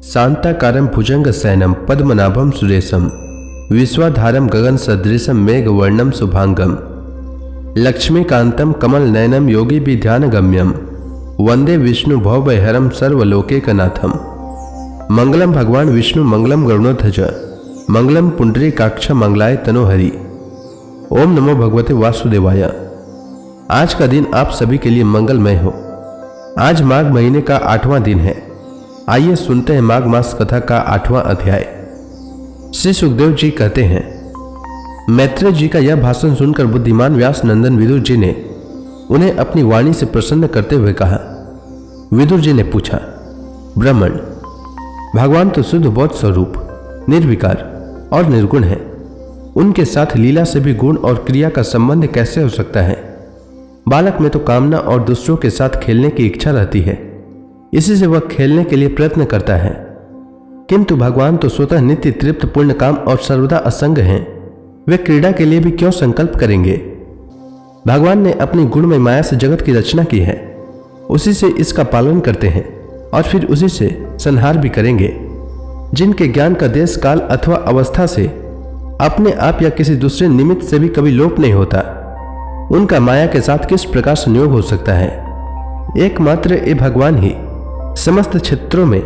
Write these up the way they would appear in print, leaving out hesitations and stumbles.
शांताकारं भुजंगशयनं पद्मनाभं सुरेशं विश्वाधारं गगनसदृशं मेघवर्णं शुभांगं लक्ष्मीकान्तं कमलनयनं योगिभिध्यानगम्यं वंदे विष्णु भवभयहरं सर्वलोकैकनाथं। मंगलम भगवान विष्णु मंगलम गरुड़ध्वज मंगलम पुंडरीकाक्ष मंगलाय तनोहरि। ओम नमो भगवते वासुदेवाय। आज का दिन आप सभी के लिए मंगलमय हो। आज माघ महीने का 8वां दिन है। आइए सुनते हैं माघ मास कथा का 8वां अध्याय। श्री सुखदेव जी कहते हैं, मैत्रेय जी का यह भाषण सुनकर बुद्धिमान व्यास नंदन विदुर जी ने उन्हें अपनी वाणी से प्रसन्न करते हुए कहा। विदुर जी ने पूछा, ब्राह्मण, भगवान तो शुद्ध बौद्ध स्वरूप, निर्विकार और निर्गुण है। उनके साथ लीला से भी गुण और क्रिया का संबंध कैसे हो सकता है? बालक में तो कामना और दूसरों के साथ खेलने की इच्छा रहती है, इसी से वह खेलने के लिए प्रयत्न करता है। किंतु भगवान तो स्वतः नित्य तृप्त पूर्ण काम और सर्वदा असंग हैं। वे क्रीड़ा के लिए भी क्यों संकल्प करेंगे? भगवान ने अपनी गुणमय माया से जगत की रचना की है, उसी से इसका पालन करते हैं और फिर उसी से संहार भी करेंगे। जिनके ज्ञान का देश काल अथवा अवस्था से अपने आप या किसी दूसरे निमित्त से भी कभी लोप नहीं होता, उनका माया के साथ किस प्रकार संयोग हो सकता है? एकमात्र ये भगवान ही समस्त क्षेत्रों में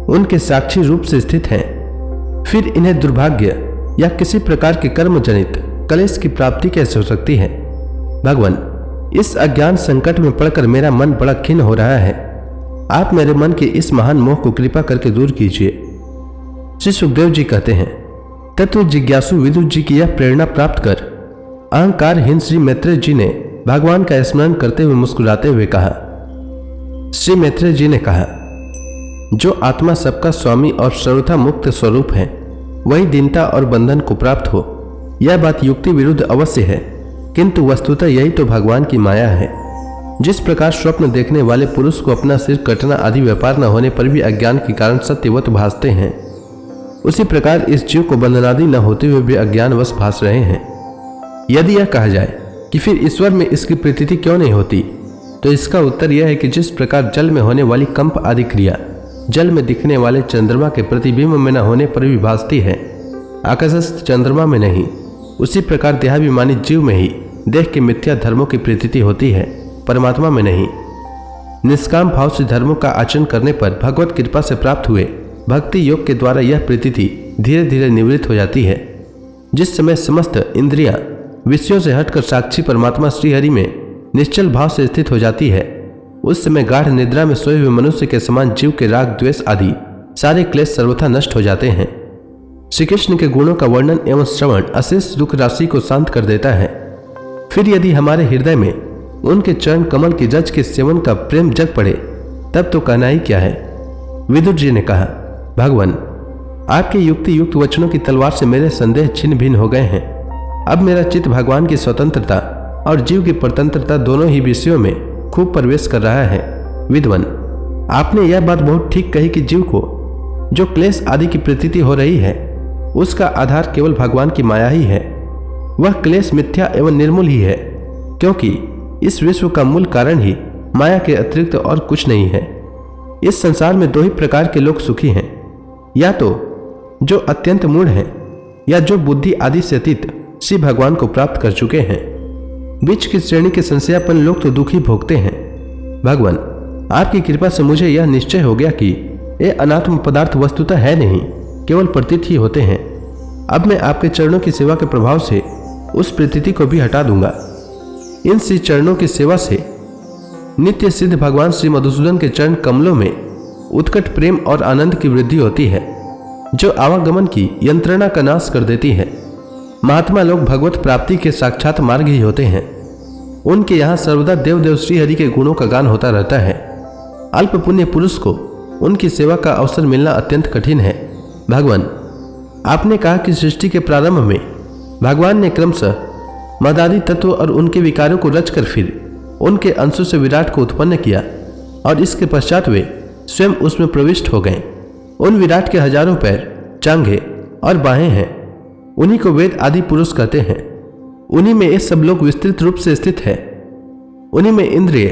उनके साक्षी रूप से स्थित हैं। फिर इन्हें दुर्भाग्य या किसी प्रकार के कर्म जनित कलेश की प्राप्ति कैसे हो सकती है? भगवान, इस अज्ञान संकट में पड़कर मेरा मन बड़ा खिन्न हो रहा है। आप मेरे मन के इस महान मोह को कृपा करके दूर कीजिए। श्री सुखदेव जी कहते हैं, तत्व जिज्ञासु विदुर जी की यह प्रेरणा प्राप्त कर अहंकारहीन श्री मैत्रेय जी ने भगवान का स्मरण करते हुए मुस्कुराते हुए कहा। श्री मैत्रेय जी ने कहा, जो आत्मा सबका स्वामी और सर्वथा मुक्त स्वरूप है, वही दीनता और बंधन को प्राप्त हो। यह बात युक्ति विरुद्ध अवश्य है, किंतु वस्तुतः यही तो भगवान की माया है। जिस प्रकार स्वप्न देखने वाले पुरुष को अपना सिर कटना आदि व्यापार न होने पर भी अज्ञान के कारण सत्यवत भासते हैं, उसी प्रकार इस जीव को बंधनादि न होते हुए भी अज्ञानवश भास रहे हैं। यदि यह कहा जाए कि फिर ईश्वर में इसकी प्रतीति क्यों नहीं होती, तो इसका उत्तर यह है कि जिस प्रकार जल में होने वाली कंप आदि क्रिया जल में दिखने वाले चंद्रमा के प्रतिबिंब में न होने पर भी भासती है, आकाशस्थ चंद्रमा में नहीं, उसी प्रकार देहाभिमानी जीव में ही देह के मिथ्या धर्मों की प्रतीति होती है, परमात्मा में नहीं। निष्काम भाव से धर्मों का आचरण करने पर भगवत कृपा से प्राप्त हुए भक्ति योग के द्वारा यह प्रतीति धीरे धीरे निवृत्त हो जाती है। जिस समय समस्त इंद्रियां विषयों से हटकर साक्षी परमात्मा श्रीहरि में निश्चल भाव से स्थित हो जाती है, उस समय गाढ़ निद्रा में सोए हुए मनुष्य के समान जीव के राग द्वेष आदि सारे क्लेश सर्वथा नष्ट हो जाते हैं। श्री कृष्ण के गुणों का वर्णन एवं श्रवण अशेष दुख राशि को शांत कर देता है। फिर यदि हमारे हृदय में उनके चरण कमल की रज के सेवन का प्रेम जग पड़े, तब तो कहना ही क्या है। विदुर जी ने कहा, भगवान, आपके युक्ति युक्त वचनों की तलवार से मेरे संदेह छिन्न भिन्न हो गए हैं। अब मेरा चित्त भगवान की स्वतंत्रता और जीव की परतंत्रता दोनों ही विषयों में खूब प्रवेश कर रहा है। विद्वान, आपने यह बात बहुत ठीक कही कि जीव को जो क्लेश आदि की प्रतीति हो रही है, उसका आधार केवल भगवान की माया ही है। वह क्लेश मिथ्या एवं निर्मूल ही है, क्योंकि इस विश्व का मूल कारण ही माया के अतिरिक्त और कुछ नहीं है। इस संसार में दो ही प्रकार के लोग सुखी हैं, या तो जो अत्यंत मूढ़ हैं, या जो बुद्धि आदि से अतीत श्री भगवान को प्राप्त कर चुके हैं। बीच की श्रेणी के संशयापन लोग तो दुखी भोगते हैं। भगवान, आपकी कृपा से मुझे यह निश्चय हो गया कि ये अनात्म पदार्थ वस्तुतः है नहीं, केवल प्रतीत ही होते हैं। अब मैं आपके चरणों की सेवा के प्रभाव से उस प्रतीति को भी हटा दूंगा। इन श्री चरणों की सेवा से नित्य सिद्ध भगवान श्री मधुसूदन के चरण कमलों में उत्कट प्रेम और आनंद की वृद्धि होती है, जो आवागमन की यंत्रणा का नाश कर देती है। महात्मा लोग भगवत प्राप्ति के साक्षात मार्ग ही होते हैं। उनके यहाँ सर्वदा देवदेव श्रीहरि के गुणों का गान होता रहता है। अल्प पुण्य पुरुष को उनकी सेवा का अवसर मिलना अत्यंत कठिन है। भगवान, आपने कहा कि सृष्टि के प्रारंभ में भगवान ने क्रमशः मदादि तत्व और उनके विकारों को रचकर फिर उनके अंशों से विराट को उत्पन्न किया, और इसके पश्चात वे स्वयं उसमें प्रविष्ट हो गए। उन विराट के हजारों पैर, जांघें और बाहें हैं। उन्हीं को वेद आदि पुरुष कहते हैं। उन्हीं में ये सब लोग विस्तृत रूप से स्थित है। उन्हीं में इंद्रिय,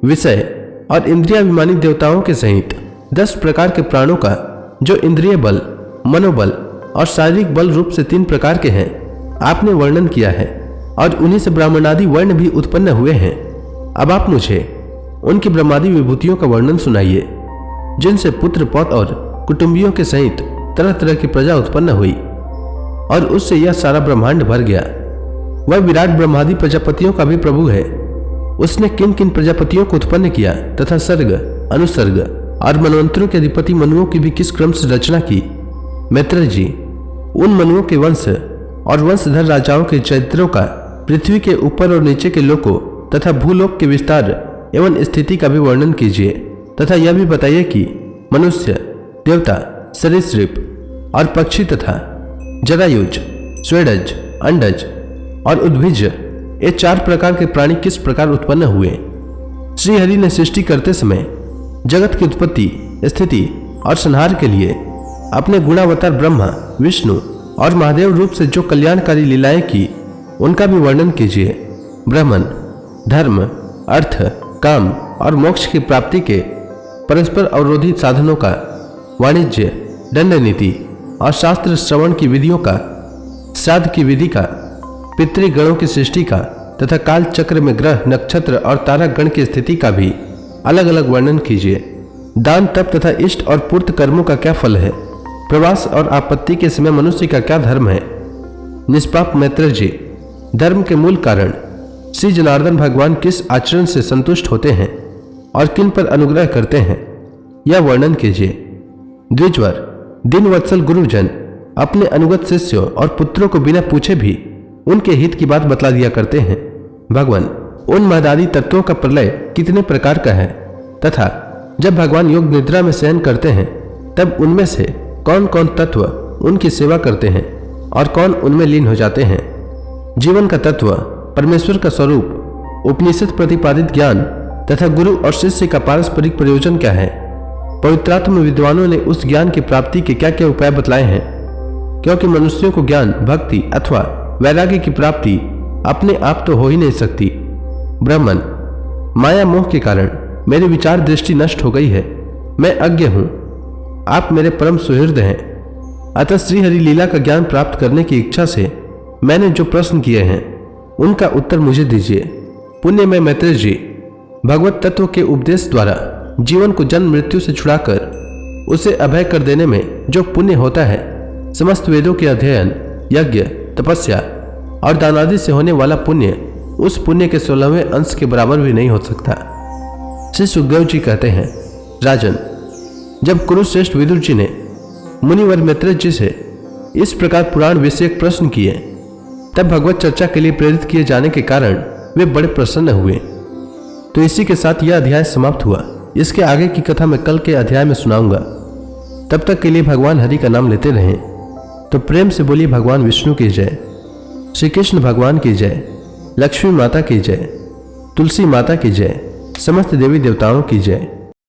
विषय और इंद्रियाभिमानी देवताओं के सहित 10 प्रकार के प्राणों का जो इंद्रिय बल, मनोबल और शारीरिक बल रूप से 3 प्रकार के हैं, आपने वर्णन किया है और उन्हीं से ब्राह्मणादि वर्ण भी उत्पन्न हुए हैं। अब आप मुझे उनकी ब्रह्मादि विभूतियों का वर्णन सुनाइए, जिनसे पुत्र, पौत्र और कुटुंबियों के सहित तरह तरह की प्रजा उत्पन्न हुई और उससे यह सारा ब्रह्मांड भर गया। वह विराट ब्रह्मादि प्रजापतियों का भी प्रभु है। उसने किन किन प्रजापतियों को उत्पन्न किया तथा सर्ग, अनुसर्ग और मनवंतरों के अधिपति मनुओं की भी किस क्रम से रचना की। मैत्रेय जी, उन मनुओं के वंश और वंशधर राजाओं के चरित्रों का, पृथ्वी के ऊपर और नीचे के लोकों तथा भूलोक के विस्तार एवं स्थिति का भी वर्णन कीजिए तथा यह भी बताइए कि मनुष्य, देवता, सरीसृप और पक्षी तथा जरायुज, स्वेदज, अंडज और उद्भिज, ये 4 प्रकार के प्राणी किस प्रकार उत्पन्न हुए। श्री हरि ने सृष्टि करते समय जगत की उत्पत्ति, स्थिति और संहार के लिए अपने गुणावतार ब्रह्मा, विष्णु और महादेव रूप से जो कल्याणकारी लीलाएं की, उनका भी वर्णन कीजिए। ब्राह्मण, धर्म, अर्थ, काम और मोक्ष की प्राप्ति के परस्पर अवरोधी साधनों का, वाणिज्य, दंड नीति और शास्त्र श्रवण की विधियों का, श्राद्ध की विधि का, पितृगणों की सृष्टि का तथा काल चक्र में ग्रह, नक्षत्र और तारा गण की स्थिति का भी अलग अलग वर्णन कीजिए। दान, तप तथा इष्ट और पूर्त कर्मों का क्या फल है। प्रवास और आपत्ति के समय मनुष्य का क्या धर्म है। निष्पाप मैत्रेय जी, धर्म के मूल कारण श्री जनार्दन भगवान किस आचरण से संतुष्ट होते हैं और किन पर अनुग्रह करते हैं, यह वर्णन कीजिए। द्विजवर, दिन वत्सल गुरुजन अपने अनुगत शिष्यों और पुत्रों को बिना पूछे भी उनके हित की बात बतला दिया करते हैं। भगवान, उन महदादी तत्वों का प्रलय कितने प्रकार का है तथा जब भगवान योग निद्रा में शयन करते हैं तब उनमें से कौन कौन तत्व उनकी सेवा करते हैं और कौन उनमें लीन हो जाते हैं। जीवन का तत्व, परमेश्वर का स्वरूप, उपनिषद प्रतिपादित ज्ञान तथा गुरु और शिष्य का पारस्परिक प्रयोजन क्या है। पवित्रात्म विद्वानों ने उस ज्ञान की प्राप्ति के क्या क्या उपाय बतलाए हैं, क्योंकि मनुष्यों को ज्ञान, भक्ति अथवा वैराग्य की प्राप्ति अपने आप तो हो ही नहीं सकती। ब्राह्मण, माया मोह के कारण मेरी विचार दृष्टि नष्ट हो गई है। मैं अज्ञ हूं, आप मेरे परम सुहृद हैं। अतः श्री हरि लीला का ज्ञान प्राप्त करने की इच्छा से मैंने जो प्रश्न किए हैं उनका उत्तर मुझे दीजिए। पुण्य में मैत्रेय जी, भगवत तत्व के उपदेश द्वारा जीवन को जन्म मृत्यु से छुड़ाकर उसे अभय कर देने में जो पुण्य होता है, समस्त वेदों के अध्ययन, यज्ञ, तपस्या और दानादि से होने वाला पुण्य उस पुण्य के 16वें अंश के बराबर भी नहीं हो सकता। श्री सुखदेव जी कहते हैं, राजन, जब कुरुश्रेष्ठ विदुर जी ने मुनिवर मैत्रेय जी से इस प्रकार पुराण विषयक प्रश्न किए तब भगवत चर्चा के लिए प्रेरित किए जाने के कारण वे बड़े प्रसन्न हुए। तो इसी के साथ यह अध्याय समाप्त हुआ। इसके आगे की कथा मैं कल के अध्याय में सुनाऊंगा। तब तक के लिए भगवान हरि का नाम लेते रहें। तो प्रेम से बोलिए भगवान विष्णु की जय, श्री कृष्ण भगवान की जय, लक्ष्मी माता की जय, तुलसी माता की जय, समस्त देवी देवताओं की जय।